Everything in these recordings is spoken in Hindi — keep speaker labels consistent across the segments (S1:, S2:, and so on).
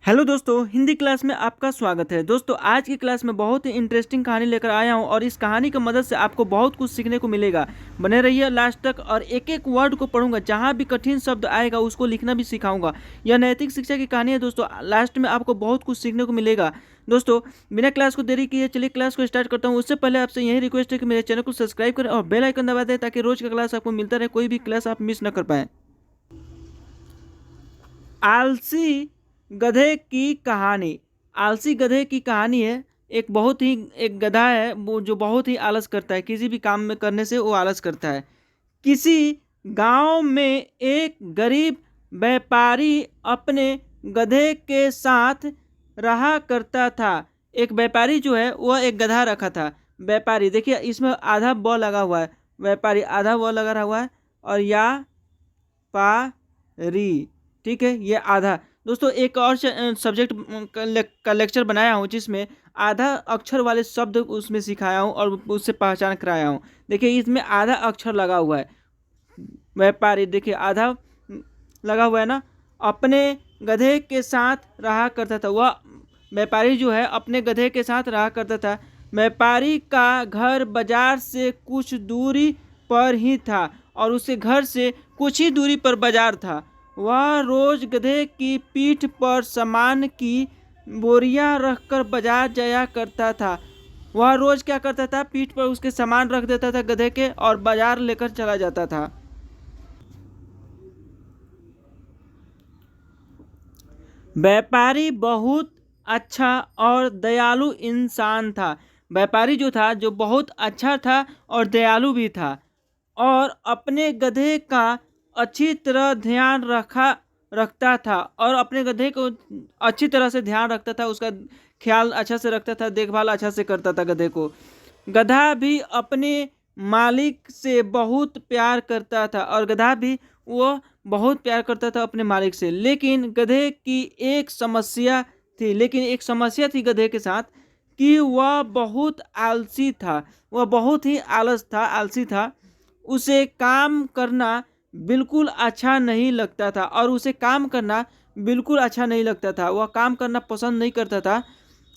S1: हेलो दोस्तों, हिंदी क्लास में आपका स्वागत है। दोस्तों, आज की क्लास में बहुत ही इंटरेस्टिंग कहानी लेकर आया हूं और इस कहानी की मदद से आपको बहुत कुछ सीखने को मिलेगा। बने रहिए लास्ट तक और एक एक वर्ड को पढ़ूंगा। जहां भी कठिन शब्द आएगा उसको लिखना भी सिखाऊंगा। यह नैतिक शिक्षा की कहानी है दोस्तों। लास्ट में आपको बहुत कुछ सीखने को मिलेगा। दोस्तों, बिना क्लास को देरी किए चलिए क्लास को स्टार्ट करता हूँ। उससे पहले आपसे यही रिक्वेस्ट है कि मेरे चैनल को सब्सक्राइब करें और बेल आइकन दबा दें ताकि रोज का क्लास आपको मिलता रहे, कोई भी क्लास आप मिस न कर पाएँ। आलसी गधे की कहानी। आलसी गधे की कहानी है। एक गधा है वो जो बहुत ही आलस करता है। किसी भी काम में करने से वो आलस करता है। किसी गांव में एक गरीब व्यापारी अपने गधे के साथ रहा करता था। एक व्यापारी जो है वह एक गधा रखा था। व्यापारी देखिए, इसमें आधा ब लगा हुआ है। व्यापारी आधा व लगा हुआ है और या पा री, ठीक है, ये आधा। दोस्तों, एक और सब्जेक्ट का लेक्चर बनाया हूँ जिसमें आधा अक्षर वाले शब्द उसमें सिखाया हूँ और उससे पहचान कराया हूँ। देखिए, इसमें आधा अक्षर लगा हुआ है। व्यापारी देखिए आधा लगा हुआ है ना। अपने गधे के साथ रहा करता था। वह व्यापारी जो है अपने गधे के साथ रहा करता था। व्यापारी का घर बाजार से कुछ दूरी पर ही था और उसके घर से कुछ ही दूरी पर बाजार था। वह रोज गधे की पीठ पर सामान की बोरियां रखकर बाजार जाया करता था। वह रोज क्या करता था, पीठ पर उसके सामान रख देता था गधे के और बाजार लेकर चला जाता था। व्यापारी बहुत अच्छा और दयालु इंसान था। व्यापारी जो था जो बहुत अच्छा था और दयालु भी था और अपने गधे का अच्छी तरह ध्यान रखता था और अपने गधे को अच्छी तरह से ध्यान रखता था। उसका ख्याल अच्छा से रखता था, देखभाल अच्छा से करता था गधे को। गधा भी अपने मालिक से बहुत प्यार करता था और गधा भी वो बहुत प्यार करता था अपने मालिक से। लेकिन एक समस्या थी गधे के साथ कि वह बहुत आलसी था। वह बहुत ही आलसी था। उसे काम करना बिल्कुल अच्छा नहीं लगता था और उसे काम करना बिल्कुल अच्छा नहीं लगता था। वह काम करना पसंद नहीं करता था।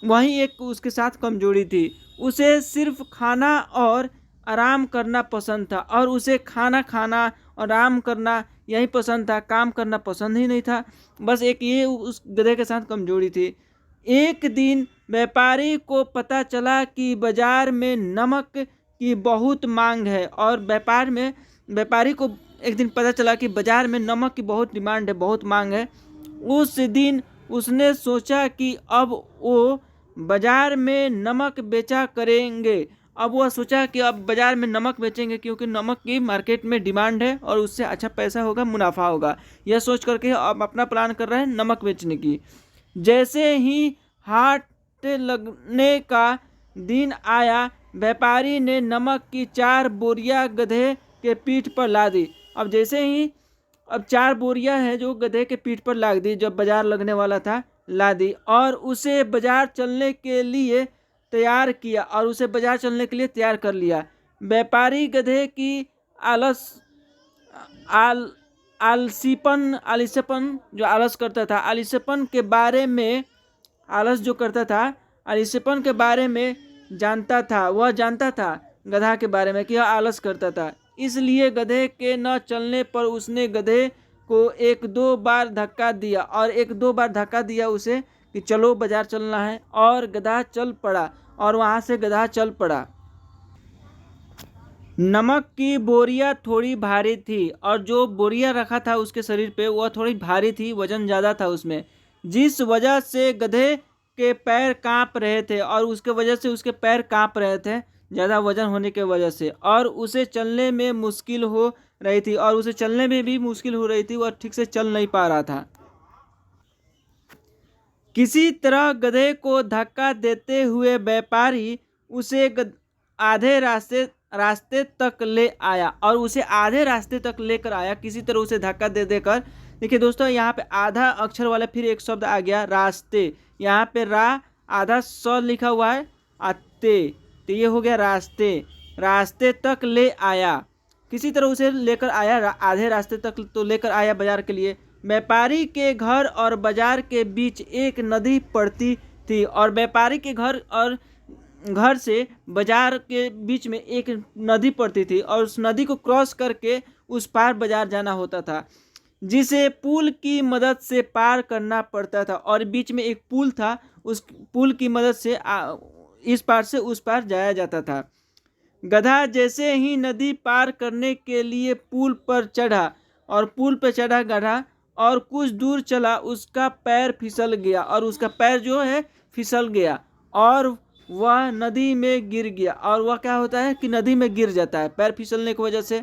S1: वहीं एक उसके साथ कमजोरी थी। उसे सिर्फ खाना और आराम करना पसंद था और उसे खाना खाना और आराम करना यही पसंद था। काम करना पसंद ही नहीं था। बस एक ये उस गधे के साथ कमजोरी थी। एक दिन व्यापारी को पता चला कि बाजार में नमक की बहुत मांग है और व्यापारी को एक दिन पता चला कि बाजार में नमक की बहुत डिमांड है, बहुत मांग है। उस दिन उसने सोचा कि अब वो बाजार में नमक बेचा करेंगे। अब वह सोचा कि अब बाजार में नमक बेचेंगे क्योंकि नमक की मार्केट में डिमांड है और उससे अच्छा पैसा होगा, मुनाफा होगा। यह सोच करके अब अपना प्लान कर रहे हैं नमक बेचने की। जैसे ही हाट लगने का दिन आया, व्यापारी ने नमक की 4 बोरियां गधे के पीठ पर ला दी। अब 4 बोरियां हैं जो गधे के पीठ पर लाद दी। जब बाजार लगने वाला था ला दी और उसे बाजार चलने के लिए तैयार कर लिया। व्यापारी गधे की आलस आल आलसीपन जो आलस करता था, आलसीपन के बारे में जानता था। वह जानता था गधा के बारे में कि यह आलस करता था। इसलिए गधे के न चलने पर उसने गधे को एक दो बार धक्का दिया उसे कि चलो बाजार चलना है, और गधा चल पड़ा और वहां से गधा चल पड़ा। नमक की बोरियां थोड़ी भारी थी और जो बोरियां रखा था उसके शरीर पे वह थोड़ी भारी थी, वजन ज़्यादा था उसमें, जिस वजह से गधे के पैर कांप रहे थे और उसके वजह से उसके पैर कांप रहे थे ज़्यादा वजन होने के वजह से। और उसे चलने में मुश्किल हो रही थी, वह ठीक से चल नहीं पा रहा था। किसी तरह गधे को धक्का देते हुए व्यापारी उसे आधे रास्ते तक ले आया और उसे आधे रास्ते तक लेकर आया, किसी तरह उसे धक्का दे देकर। देखिए दोस्तों, यहाँ पे आधा अक्षर वाला फिर एक शब्द आ गया, रास्ते। यहाँ पे रा आधा स लिखा हुआ है, आते, तो ये हो गया रास्ते तक ले आया। किसी तरह उसे लेकर आया, आधे रास्ते तक तो लेकर आया बाजार के लिए। व्यापारी के घर और बाजार के बीच एक नदी पड़ती थी और व्यापारी के घर और घर से बाजार के बीच में एक नदी पड़ती थी और उस नदी को क्रॉस करके उस पार बाजार जाना होता था, जिसे पुल की मदद से पार करना पड़ता था। और बीच में एक पुल था, उस पुल की मदद से इस पार से उस पार जाया जाता था। गधा जैसे ही नदी पार करने के लिए पुल पर चढ़ा और पुल पर चढ़ा गधा और कुछ दूर चला, उसका पैर फिसल गया और उसका पैर जो है फिसल गया और वह नदी में गिर गया। और वह क्या होता है कि नदी में गिर जाता है पैर फिसलने की वजह से।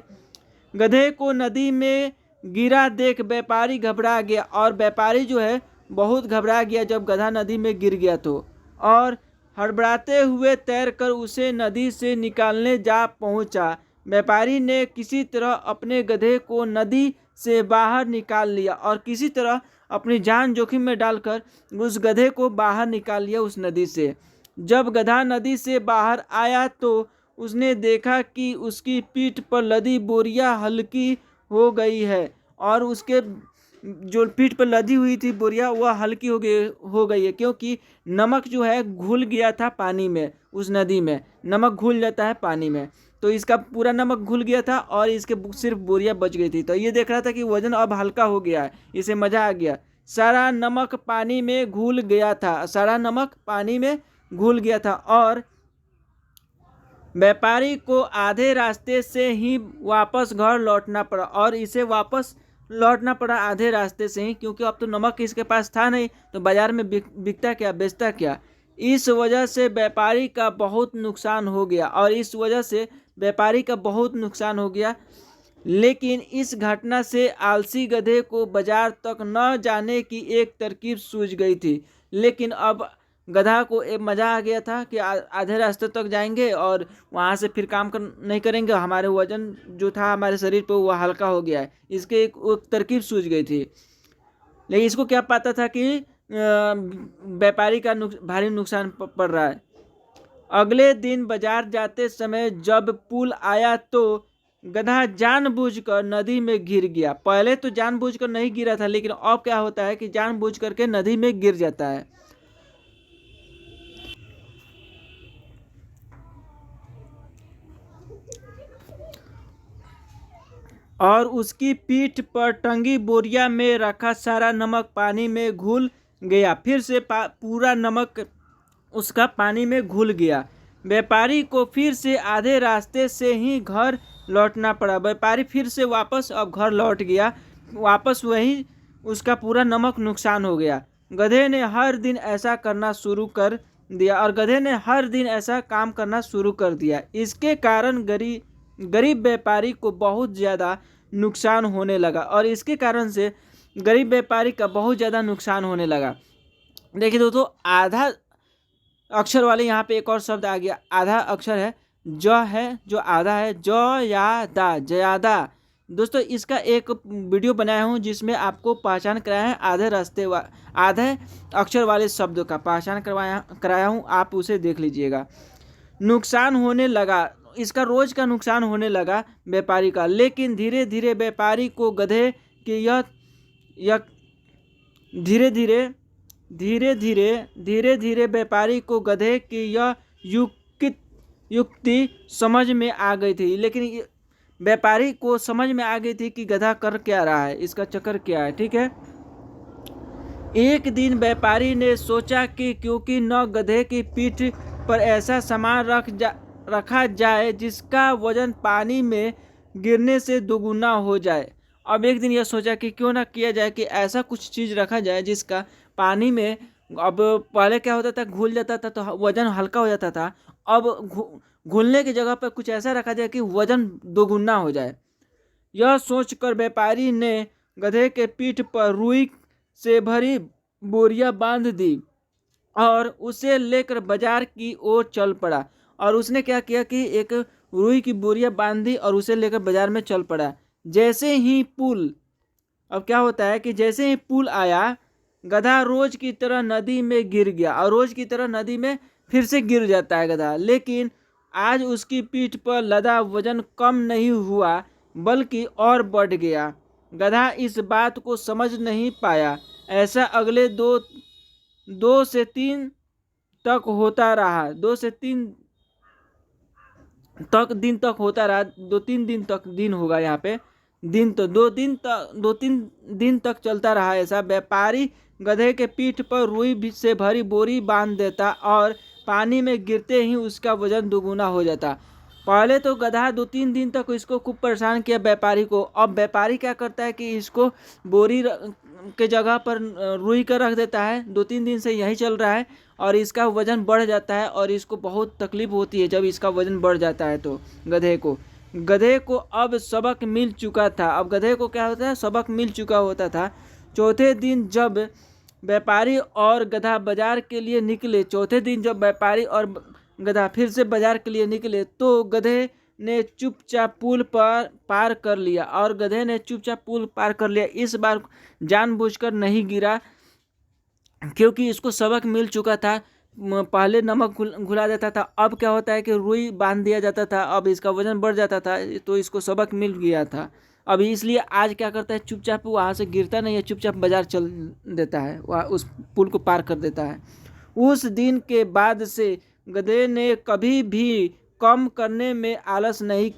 S1: गधे को नदी में गिरा देख व्यापारी घबरा गया और व्यापारी जो है बहुत घबरा गया जब गधा नदी में गिर गया तो, और हड़बड़ाते हुए तैरकर उसे नदी से निकालने जा पहुंचा। व्यापारी ने किसी तरह अपने गधे को नदी से बाहर निकाल लिया और किसी तरह अपनी जान जोखिम में डालकर उस गधे को बाहर निकाल लिया उस नदी से। जब गधा नदी से बाहर आया तो उसने देखा कि उसकी पीठ पर लदी बोरियां हल्की हो गई है और उसके जो पीठ पर लदी हुई थी बोरियां वह हल्की हो गई है, क्योंकि नमक जो है घुल गया था पानी में। उस नदी में नमक घुल जाता है पानी में, तो इसका पूरा नमक घुल गया था और इसके सिर्फ बोरियां बच गई थी। तो ये देख रहा था कि वजन अब हल्का हो गया है, इसे मजा आ गया। सारा नमक पानी में घुल गया था, सारा नमक पानी में घुल गया था और व्यापारी को आधे रास्ते से ही वापस घर लौटना पड़ा। और इसे वापस लौटना पड़ा आधे रास्ते से ही, क्योंकि अब तो नमक इसके पास था नहीं, तो बाजार में बिकता क्या, बेचता क्या। इस वजह से व्यापारी का बहुत नुकसान हो गया और इस वजह से व्यापारी का बहुत नुकसान हो गया। लेकिन इस घटना से आलसी गधे को बाजार तक न जाने की एक तरकीब सूझ गई थी। लेकिन अब गधा को एक मज़ा आ गया था कि आधे रास्ते तक जाएंगे और वहाँ से फिर काम नहीं करेंगे, हमारे वजन जो था हमारे शरीर पे वो हल्का हो गया है, इसके एक तरकीब सूझ गई थी। लेकिन इसको क्या पता था कि व्यापारी का भारी नुकसान पड़ रहा है। अगले दिन बाजार जाते समय जब पुल आया तो गधा जानबूझकर नदी में गिर गया। पहले तो जानबूझकर नहीं गिरा था, लेकिन अब क्या होता है कि जानबूझ करके नदी में गिर जाता है। और उसकी पीठ पर टंगी बोरिया में रखा सारा नमक पानी में घुल गया। फिर से पूरा नमक उसका पानी में घुल गया। व्यापारी को फिर से आधे रास्ते से ही घर लौटना पड़ा। व्यापारी फिर से वापस अब घर लौट गया, वापस वही उसका पूरा नमक नुकसान हो गया। गधे ने हर दिन ऐसा करना शुरू कर दिया और गधे ने हर दिन ऐसा काम करना शुरू कर दिया। इसके कारण गरीब व्यापारी को बहुत ज़्यादा नुकसान होने लगा और इसके कारण से गरीब व्यापारी का बहुत ज़्यादा नुकसान होने लगा। देखिए दोस्तों, आधा अक्षर वाले यहाँ पे एक और शब्द आ गया। आधा अक्षर है ज है, जो आधा है ज या दा, जयादा। दोस्तों इसका एक वीडियो बनाया हूँ जिसमें आपको पहचान कराया है आधे अक्षर वाले शब्द का पहचान कराया हूँ, आप उसे देख लीजिएगा। नुकसान होने लगा, इसका रोज का नुकसान होने लगा व्यापारी का। लेकिन धीरे धीरे व्यापारी को गधे के यह धीरे धीरे व्यापारी को गधे की यह युक्ति समझ में आ गई थी। लेकिन व्यापारी को समझ में आ गई थी कि गधा कर क्या रहा है, इसका चक्कर क्या है। ठीक है, एक दिन व्यापारी ने सोचा कि क्योंकि न गधे की पीठ पर ऐसा सामान रखा जाए जिसका वजन पानी में गिरने से दोगुना हो जाए। अब एक दिन यह सोचा कि क्यों ना किया जाए कि ऐसा कुछ चीज़ रखा जाए जिसका पानी में, अब पहले क्या होता था घुल जाता था तो वजन हल्का हो जाता था, अब घुलने की जगह पर कुछ ऐसा रखा जाए कि वजन दोगुना हो जाए। यह सोचकर व्यापारी ने गधे के पीठ पर रुई से भरी बोरियां बांध दी और उसे लेकर बाजार की ओर चल पड़ा। और उसने क्या किया कि एक रुई की बोरियां बांध दी और उसे लेकर बाजार में चल पड़ा। जैसे ही पुल, अब क्या होता है कि जैसे ही पुल आया, गधा रोज की तरह नदी में गिर गया और रोज की तरह नदी में फिर से गिर जाता है गधा। लेकिन आज उसकी पीठ पर लदा वजन कम नहीं हुआ बल्कि और बढ़ गया। गधा इस बात को समझ नहीं पाया। ऐसा अगले दो से तीन तक होता रहा। 2 से 3 दिन तक होता रहा। 2-3 दिन तक, दिन होगा यहाँ पे, दिन तो 2-3 दिन तक चलता रहा ऐसा। व्यापारी गधे के पीठ पर रुई से भरी बोरी बांध देता और पानी में गिरते ही उसका वजन दुगुना हो जाता। पहले तो गधा 2-3 दिन तक इसको खूब परेशान किया व्यापारी को। अब व्यापारी क्या करता है कि इसको बोरी के जगह पर रुई कर रख देता है। 2-3 दिन से यही चल रहा है और इसका वजन बढ़ जाता है और इसको बहुत तकलीफ होती है जब इसका वजन बढ़ जाता है। तो गधे को अब सबक मिल चुका था। अब गधे को क्या होता है, सबक मिल चुका होता था। चौथे दिन जब व्यापारी और गधा बाजार के लिए निकले फिर से बाजार के लिए निकले तो गधे ने चुपचाप पुल पर पार कर लिया। इस बार जानबूझकर नहीं गिरा क्योंकि इसको सबक मिल चुका था। पहले नमक घुला देता था, अब क्या होता है कि रुई बांध दिया जाता था। अब इसका वजन बढ़ जाता था तो इसको सबक मिल गया था। अब इसलिए आज क्या करता है, चुपचाप वहाँ से गिरता नहीं है, चुपचाप बाजार चल देता है, वहाँ उस पुल को पार कर देता है। उस दिन के बाद से गधे ने कभी भी काम करने में आलस नहीं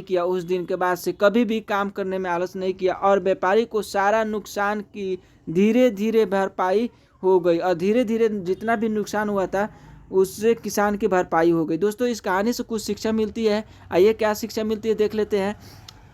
S1: किया। उस दिन के बाद से कभी भी काम करने में आलस नहीं किया और व्यापारी को सारा नुकसान की धीरे धीरे भरपाई हो गई और धीरे धीरे जितना भी नुकसान हुआ था उससे किसान की भरपाई हो गई। दोस्तों, इस कहानी से कुछ शिक्षा मिलती है। आइए क्या शिक्षा मिलती है देख लेते हैं।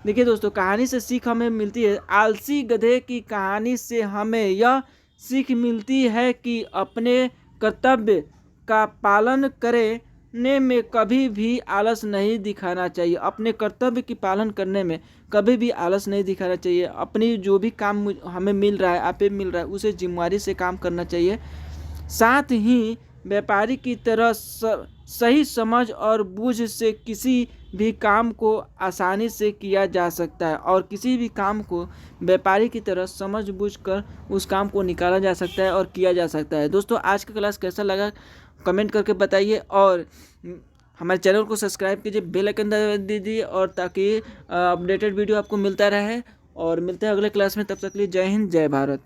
S1: देखिए दोस्तों, कहानी से सीख हमें मिलती है। आलसी गधे की कहानी से हमें यह सीख मिलती है कि अपने कर्तव्य का पालन करने में कभी भी आलस नहीं दिखाना चाहिए। अपने कर्तव्य की पालन करने में कभी भी आलस नहीं दिखाना चाहिए। अपनी जो भी काम हमें मिल रहा है, आपे मिल रहा है, उसे जिम्मेदारी से काम करना चाहिए। साथ ही व्यापारी की तरह सही समझ और बूझ से किसी भी काम को आसानी से किया जा सकता है और किसी भी काम को व्यापारी की तरह समझ बूझ कर उस काम को निकाला जा सकता है और किया जा सकता है। दोस्तों, आज का क्लास कैसा लगा कमेंट करके बताइए और हमारे चैनल को सब्सक्राइब कीजिए, बेल आइकन दबा दीजिए और ताकि अपडेटेड वीडियो आपको मिलता रहे। और मिलते हैं अगले क्लास में, तब तक के लिए जय हिंद जय भारत।